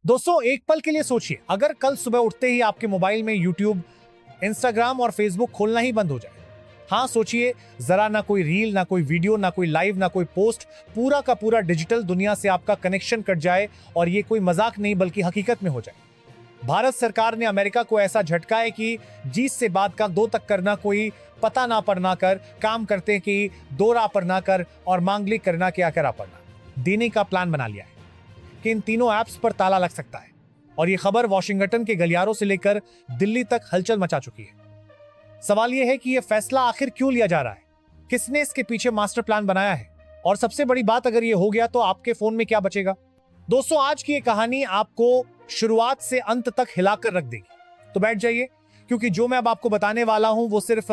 दोस्तों एक पल के लिए सोचिए, अगर कल सुबह उठते ही आपके मोबाइल में यूट्यूब, इंस्टाग्राम और फेसबुक खोलना ही बंद हो जाए। हाँ सोचिए जरा, ना कोई रील, ना कोई वीडियो, ना कोई लाइव, ना कोई पोस्ट, पूरा का पूरा डिजिटल दुनिया से आपका कनेक्शन कट जाए और ये कोई मजाक नहीं बल्कि हकीकत में हो जाए। भारत सरकार ने अमेरिका को ऐसा झटका है कि जीत से बात का दो तक करना, कोई पता ना पढ़ना कर, काम करते कि दो रा पर ना कर और मांगलिक करना क्या करा पढ़ना देने का प्लान बना लिया है कि इन तीनों ऐप्स पर ताला लग सकता है। और ये खबर वॉशिंगटन के गलियारों से लेकर दिल्ली तक हलचल मचा चुकी है। सवाल यह है कि यह फैसला आखिर क्यों लिया जा रहा है, किसने इसके पीछे मास्टर प्लान बनाया है, और सबसे बड़ी बात, अगर यह हो गया तो आपके फोन में क्या बचेगा। दोस्तों आज की ये कहानी आपको शुरुआत से अंत तक हिलाकर रख देगी। तो बैठ जाइए, क्योंकि जो मैं अब आपको बताने वाला हूं वो सिर्फ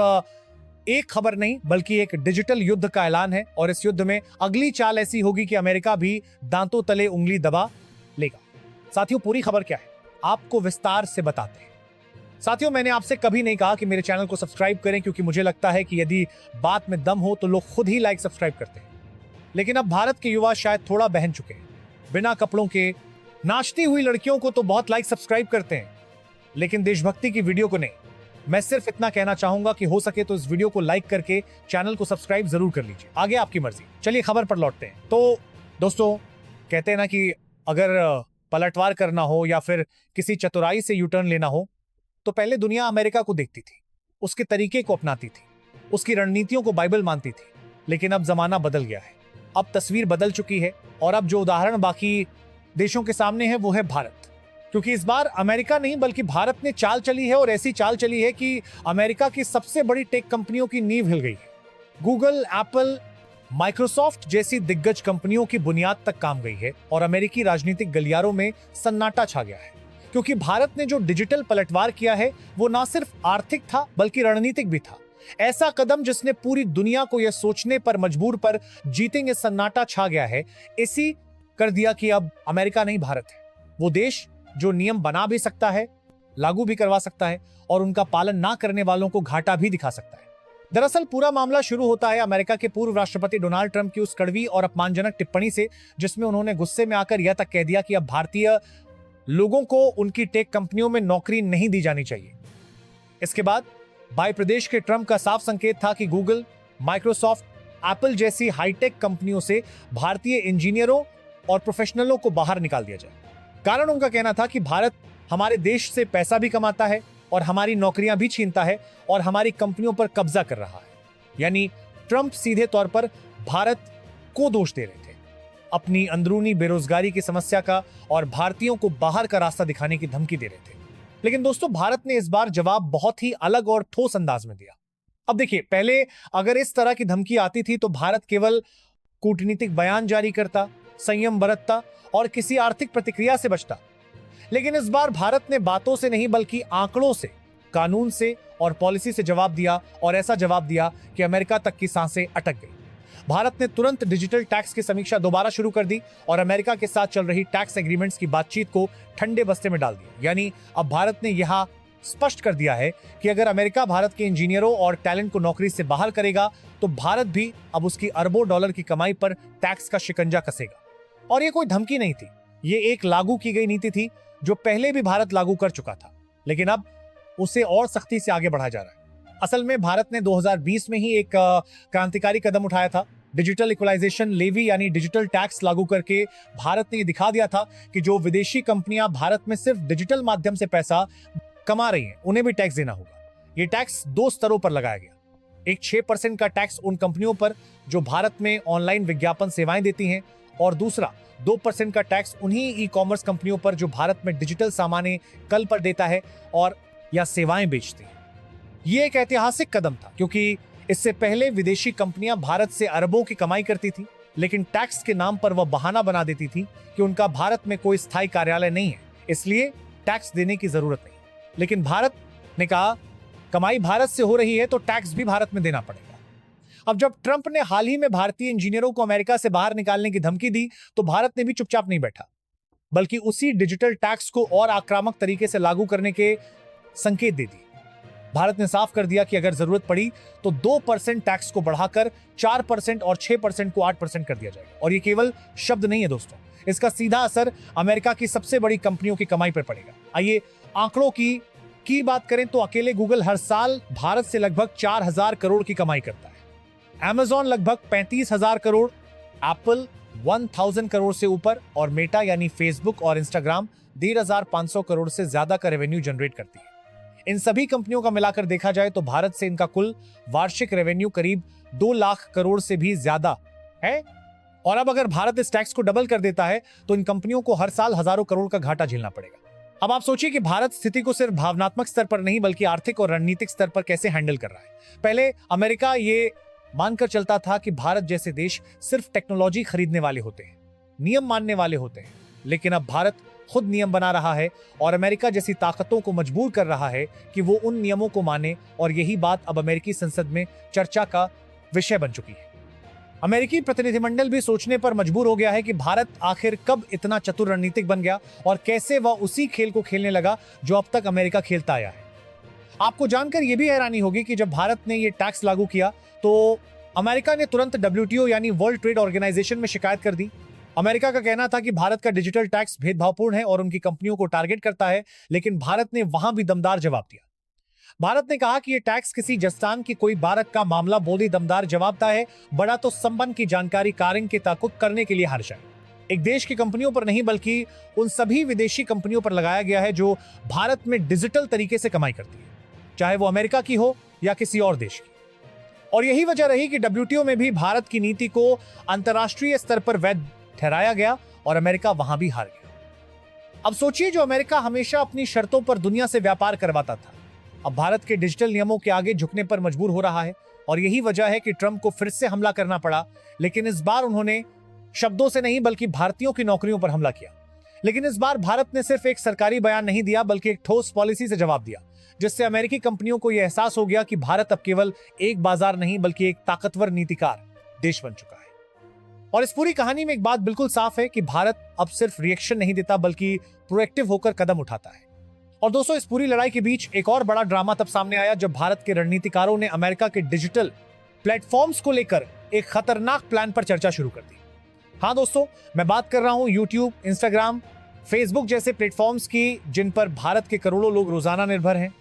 एक खबर नहीं बल्कि एक डिजिटल युद्ध का ऐलान है। और इस युद्ध में अगली चाल ऐसी होगी कि अमेरिका भी दांतों तले उंगली दबा लेगा। साथियों पूरी खबर क्या है आपको विस्तार से बताते हैं। साथियों मैंने आपसे कभी नहीं कहा कि मेरे चैनल को सब्सक्राइब करें, क्योंकि मुझे लगता है कि यदि बात में दम हो तो लोग खुद ही लाइक सब्सक्राइब करते हैं। लेकिन अब भारत के युवा शायद थोड़ा बहन चुके हैं। बिना कपड़ों के नाचती हुई लड़कियों को तो बहुत लाइक सब्सक्राइब करते हैं, लेकिन देशभक्ति की वीडियो को नहीं। मैं सिर्फ इतना कहना चाहूंगा कि हो सके तो इस वीडियो को लाइक करके चैनल को सब्सक्राइब जरूर कर लीजिए। आगे आपकी मर्जी। चलिए खबर पर लौटते हैं। तो दोस्तों कहते हैं ना कि अगर पलटवार करना हो या फिर किसी चतुराई से यूटर्न लेना हो तो पहले दुनिया अमेरिका को देखती थी, उसके तरीके को अपनाती थी, उसकी रणनीतियों को बाइबल मानती थी। लेकिन अब जमाना बदल गया है, अब तस्वीर बदल चुकी है और अब जो उदाहरण बाकी देशों के सामने है वो है भारत। क्योंकि इस बार अमेरिका नहीं बल्कि भारत ने चाल चली है, और ऐसी चाल चली है कि अमेरिका की सबसे बड़ी टेक कंपनियों की नींव हिल गई है। गूगल, एप्पल, माइक्रोसॉफ्ट जैसी दिग्गज कंपनियों की बुनियाद तक काम गई है और अमेरिकी राजनीतिक गलियारों में सन्नाटा छा गया है। क्योंकि भारत ने जो डिजिटल पलटवार किया है वो ना सिर्फ आर्थिक था बल्कि रणनीतिक भी था। ऐसा कदम जिसने पूरी दुनिया को यह सोचने पर मजबूर पर जीतेंगे सन्नाटा छा गया है। इसी कर दिया कि अब अमेरिका नहीं भारत है वो देश जो नियम बना भी सकता है, लागू भी करवा सकता है और उनका पालन ना करने वालों को घाटा भी दिखा सकता है। दरअसल पूरा मामला शुरू होता है अमेरिका के पूर्व राष्ट्रपति डोनाल्ड ट्रंप की उस कड़वी और अपमानजनक टिप्पणी से, जिसमें उन्होंने गुस्से में आकर यह तक कह दिया कि अब भारतीय लोगों को उनकी टेक कंपनियों में नौकरी नहीं दी जानी चाहिए। इसके बाद बाई प्रदेश के ट्रंप का साफ संकेत था कि गूगल, माइक्रोसॉफ्ट, एप्पल जैसी हाईटेक कंपनियों से भारतीय इंजीनियरों और प्रोफेशनलों को बाहर निकाल दिया जाए। कारण उनका कहना था कि भारत हमारे देश से पैसा भी कमाता है और हमारी नौकरियां भी छीनता है और हमारी कंपनियों पर कब्जा कर रहा है। यानी ट्रंप सीधे तौर पर भारत को दोष दे रहे थे अपनी अंदरूनी बेरोजगारी की समस्या का, और भारतीयों को बाहर का रास्ता दिखाने की धमकी दे रहे थे। लेकिन दोस्तों भारत ने इस बार जवाब बहुत ही अलग और ठोस अंदाज में दिया। अब देखिए, पहले अगर इस तरह की धमकी आती थी तो भारत केवल कूटनीतिक बयान जारी करता, संयम बरतता और किसी आर्थिक प्रतिक्रिया से बचता। लेकिन इस बार भारत ने बातों से नहीं बल्कि आंकड़ों से, कानून से और पॉलिसी से जवाब दिया, और ऐसा जवाब दिया कि अमेरिका तक की सांसें अटक गई। भारत ने तुरंत डिजिटल टैक्स की समीक्षा दोबारा शुरू कर दी और अमेरिका के साथ चल रही टैक्स एग्रीमेंट्स की बातचीत को ठंडे बस्ते में डाल दिया। यानी अब भारत ने यहां स्पष्ट कर दिया है कि अगर अमेरिका भारत के इंजीनियरों और टैलेंट को नौकरी से बाहर करेगा तो भारत भी अब उसकी अरबों डॉलर की कमाई पर टैक्स का शिकंजा कसेगा। और ये कोई धमकी नहीं थी, ये एक लागू की गई नीति थी जो पहले भी भारत लागू कर चुका था, लेकिन अब उसे और सख्ती से आगे बढ़ाया जा रहा है। असल में भारत ने 2020 में ही एक क्रांतिकारी कदम उठाया था। डिजिटल इक्वलाइजेशन लेवी यानी डिजिटल टैक्स लागू करके भारत ने यह दिखा दिया था कि जो विदेशी कंपनियां भारत में सिर्फ डिजिटल माध्यम से पैसा कमा रही हैं, उन्हें भी टैक्स देना होगा। ये टैक्स दो स्तरों पर लगाया गया। एक 6% का टैक्स उन कंपनियों पर जो भारत में ऑनलाइन विज्ञापन सेवाएं देती हैं, और दूसरा 2% का टैक्स उन्हीं ई कॉमर्स कंपनियों पर जो भारत में डिजिटल सामान कल पर देता है और या सेवाएं बेचती है। यह एक ऐतिहासिक कदम था, क्योंकि इससे पहले विदेशी कंपनियां भारत से अरबों की कमाई करती थी, लेकिन टैक्स के नाम पर वह बहाना बना देती थी कि उनका भारत में कोई स्थायी कार्यालय नहीं है, इसलिए टैक्स देने की जरूरत नहीं। लेकिन भारत ने कहा कमाई भारत से हो रही है तो टैक्स भी भारत में देना पड़ेगा। अब जब ट्रंप ने हाल ही में भारतीय इंजीनियरों को अमेरिका से बाहर निकालने की धमकी दी तो भारत ने भी चुपचाप नहीं बैठा, बल्कि उसी डिजिटल टैक्स को और आक्रामक तरीके से लागू करने के संकेत दे दिए। भारत ने साफ कर दिया कि अगर जरूरत पड़ी तो 2% टैक्स को बढ़ाकर 4% और 6% को 8% कर दिया जाएगा। और ये केवल शब्द नहीं है दोस्तों, इसका सीधा असर अमेरिका की सबसे बड़ी कंपनियों की कमाई पर पड़ेगा। आइए आंकड़ों की बात करें तो अकेले गूगल हर साल भारत से लगभग 4,000 करोड़ की कमाई करता है। Amazon लगभग 35,000 करोड़, एप्पल 1,000 करोड़ से ऊपर और मेटा यानी फेसबुक और इंस्टाग्राम 1,500 करोड़ से ज्यादा का रेवेन्यू जनरेट करती है। इन सभी कंपनियों का मिलाकर देखा जाए तो भारत से इनका कुल वार्षिक रेवेन्यू करीब 2 लाख करोड़ से भी ज्यादा है। और अब अगर भारत इस टैक्स को डबल कर देता है तो इन कंपनियों को हर साल हजारों करोड़ का घाटा झेलना पड़ेगा। अब आप सोचिए कि भारत स्थिति को सिर्फ भावनात्मक स्तर पर नहीं बल्कि आर्थिक और रणनीतिक स्तर पर कैसे हैंडल कर रहा है। पहले अमेरिका ये मानकर चलता था कि भारत जैसे देश सिर्फ टेक्नोलॉजी खरीदने वाले होते हैं, नियम मानने वाले होते हैं, लेकिन अब भारत खुद नियम बना रहा है और अमेरिका जैसी ताकतों को मजबूर कर रहा है कि वो उन नियमों को माने और यही बात अब अमेरिकी संसद में चर्चा का विषय बन चुकी है। अमेरिकी प्रतिनिधिमंडल भी सोचने पर मजबूर हो गया है कि भारत आखिर कब इतना चतुर रणनीतिक बन गया और कैसे वह उसी खेल को खेलने लगा जो अब तक अमेरिका खेलता आया है। आपको जानकर यह भी हैरानी होगी कि जब भारत ने यह टैक्स लागू किया तो अमेरिका ने तुरंत WTO यानी वर्ल्ड ट्रेड ऑर्गेनाइजेशन में शिकायत कर दी। अमेरिका का कहना था कि भारत का डिजिटल टैक्स भेदभावपूर्ण है और उनकी कंपनियों को टारगेट करता है, लेकिन भारत ने वहां भी दमदार जवाब दिया। भारत ने कहा कि यह टैक्स किसी जस्तान की कोई बारक का मामला बोली दमदार जवाबता है, बड़ा तो संबंध की जानकारी कारिंग के ताकुत करने के लिए हर्ष है। एक देश की कंपनियों पर नहीं बल्कि उन सभी विदेशी कंपनियों पर लगाया गया है जो भारत में डिजिटल तरीके से कमाई करती है, चाहे वो अमेरिका की हो या किसी और देश की। और यही वजह रही कि WTO में भी भारत की नीति को अंतरराष्ट्रीय स्तर पर वैध ठहराया गया और अमेरिका वहां भी हार गया। अब सोचिए, जो अमेरिका हमेशा अपनी शर्तों पर दुनिया से व्यापार करवाता था, अब भारत के डिजिटल नियमों के आगे झुकने पर मजबूर हो रहा है। और यही वजह है कि ट्रंप को फिर से हमला करना पड़ा, लेकिन इस बार उन्होंने शब्दों से नहीं बल्कि भारतीयों की नौकरियों पर हमला किया। लेकिन इस बार भारत ने सिर्फ एक सरकारी बयान नहीं दिया बल्कि एक ठोस पॉलिसी से जवाब दिया, जिससे अमेरिकी कंपनियों को यह एहसास हो गया कि भारत अब केवल एक बाजार नहीं बल्कि एक ताकतवर नीतिकार देश बन चुका है। और इस पूरी कहानी में एक बात बिल्कुल साफ है कि भारत अब सिर्फ रिएक्शन नहीं देता बल्कि प्रोएक्टिव होकर कदम उठाता है। और दोस्तों, इस पूरी लड़ाई के बीच एक और बड़ा ड्रामा तब सामने आया जब भारत के रणनीतिकारों ने अमेरिका के डिजिटल प्लेटफॉर्म्स को लेकर एक खतरनाक प्लान पर चर्चा शुरू कर दी। हाँ दोस्तों, मैं बात कर रहा हूं यूट्यूब, इंस्टाग्राम, फेसबुक जैसे प्लेटफॉर्म्स की, जिन पर भारत के करोड़ों लोग रोजाना निर्भर हैं।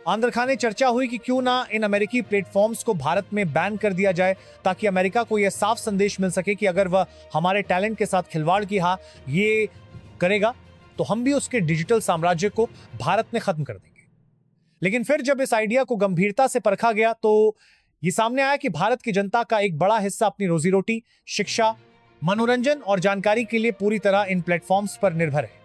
आंध्र खाने चर्चा हुई कि क्यों ना इन अमेरिकी प्लेटफॉर्म्स को भारत में बैन कर दिया जाए, ताकि अमेरिका को यह साफ संदेश मिल सके कि अगर वह हमारे टैलेंट के साथ खिलवाड़ की ये करेगा तो हम भी उसके डिजिटल साम्राज्य को भारत में खत्म कर देंगे। लेकिन फिर जब इस आइडिया को गंभीरता से परखा गया तो ये सामने आया कि भारत की जनता का एक बड़ा हिस्सा अपनी रोजी रोटी, शिक्षा, मनोरंजन और जानकारी के लिए पूरी तरह इन प्लेटफॉर्म्स पर निर्भर है।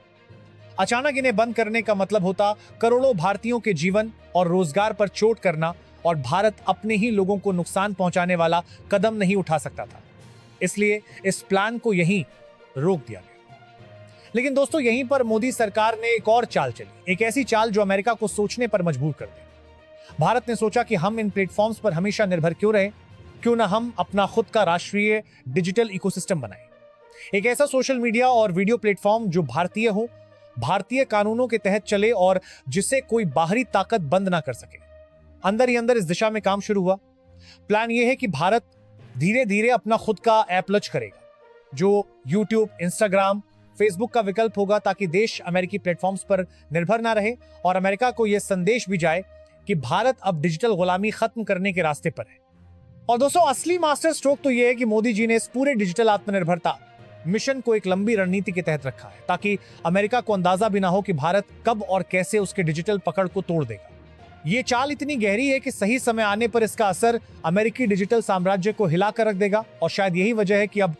अचानक इन्हें बंद करने का मतलब होता करोड़ों भारतीयों के जीवन और रोजगार पर चोट करना, और भारत अपने ही लोगों को नुकसान पहुंचाने वाला कदम नहीं उठा सकता था। इसलिए इस प्लान को यहीं रोक दिया गया। लेकिन दोस्तों, यहीं पर मोदी सरकार ने एक और चाल चली, एक ऐसी चाल जो अमेरिका को सोचने पर मजबूर कर दे। भारत ने सोचा कि हम इन प्लेटफॉर्म्स पर हमेशा निर्भर क्यों रहे, क्यों ना हम अपना खुद का राष्ट्रीय डिजिटल इकोसिस्टम बनाएं। एक ऐसा सोशल मीडिया और वीडियो प्लेटफॉर्म जो भारतीय हो, भारतीय कानूनों के तहत चले और जिसे कोई बाहरी ताकत बंद ना कर सके। अंदर ही अंदर इस दिशा में काम शुरू हुआ। प्लान यह है कि भारत धीरे धीरे अपना खुद का ऐप लॉन्च करेगा जो यूट्यूब, इंस्टाग्राम, फेसबुक का विकल्प होगा, ताकि देश अमेरिकी प्लेटफॉर्म्स पर निर्भर ना रहे और अमेरिका को यह संदेश भी जाए कि भारत अब डिजिटल गुलामी खत्म करने के रास्ते पर है। और दोस्तों, असली मास्टर स्ट्रोक तो यह है कि मोदी जी ने इस पूरे डिजिटल आत्मनिर्भरता मिशन को एक लंबी रणनीति के तहत रखा है, ताकि अमेरिका को अंदाजा भी ना हो कि भारत कब और कैसे उसके डिजिटल पकड़ को तोड़ देगा। ये चाल इतनी गहरी है कि सही समय आने पर इसका असर अमेरिकी डिजिटल साम्राज्य को हिलाकर रख देगा। और शायद यही वजह है कि अब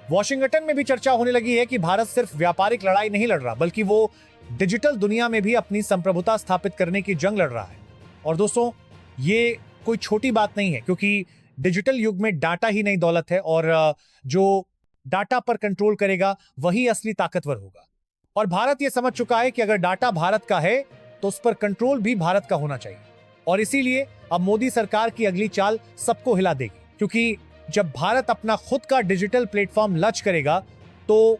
वॉशिंगटन में भी चर्चा होने लगी है कि भारत सिर्फ व्यापारिक लड़ाई नहीं लड़ रहा, बल्कि वो डिजिटल दुनिया में भी अपनी संप्रभुता स्थापित करने की जंग लड़ रहा है। और दोस्तों, ये कोई छोटी बात नहीं है, क्योंकि डिजिटल युग में डाटा ही नई दौलत है और जो डाटा पर कंट्रोल करेगा वही असली ताकतवर होगा। और भारत यह समझ चुका है कि अगर डाटा भारत का है तो उस पर कंट्रोल भी भारत का होना चाहिए। और इसीलिए अब मोदी सरकार की अगली चाल सबको हिला देगी, क्योंकि जब भारत अपना खुद का डिजिटल प्लेटफॉर्म लॉन्च करेगा तो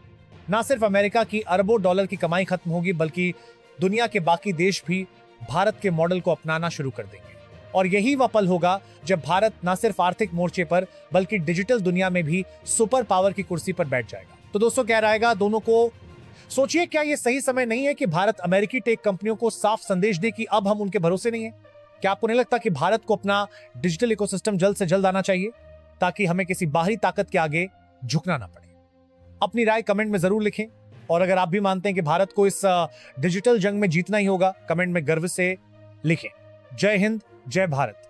ना सिर्फ अमेरिका की अरबों डॉलर की कमाई खत्म होगी, बल्कि दुनिया के बाकी देश भी भारत के मॉडल को अपनाना शुरू कर देंगे। और यही वह पल होगा जब भारत न सिर्फ आर्थिक मोर्चे पर बल्कि डिजिटल दुनिया में भी सुपर पावर की कुर्सी पर बैठ जाएगा। तो दोस्तों क्या रहेगा दोनों को सोचिए, क्या यह सही समय नहीं है कि भारत अमेरिकी टेक कंपनियों को साफ संदेश दे कि अब हम उनके भरोसे नहीं है? क्या आपको नहीं लगता कि भारत को अपना डिजिटल इकोसिस्टम जल्द से जल्द आना चाहिए ताकि हमें किसी बाहरी ताकत के आगे झुकना ना पड़े? अपनी राय कमेंट में जरूर लिखें, और अगर आप भी मानते हैं कि भारत को इस डिजिटल जंग में जीतना ही होगा, कमेंट में गर्व से लिखें। जय हिंद, जय भारत।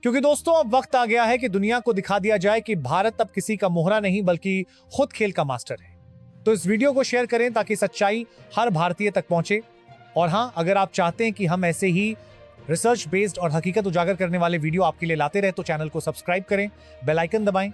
क्योंकि दोस्तों अब वक्त आ गया है कि दुनिया को दिखा दिया जाए कि भारत अब किसी का मोहरा नहीं बल्कि खुद खेल का मास्टर है। तो इस वीडियो को शेयर करें ताकि सच्चाई हर भारतीय तक पहुंचे। और हां, अगर आप चाहते हैं कि हम ऐसे ही रिसर्च बेस्ड और हकीकत उजागर करने वाले वीडियो आपके लिए लाते रहे तो चैनल को सब्सक्राइब करें, बेल आइकन दबाएं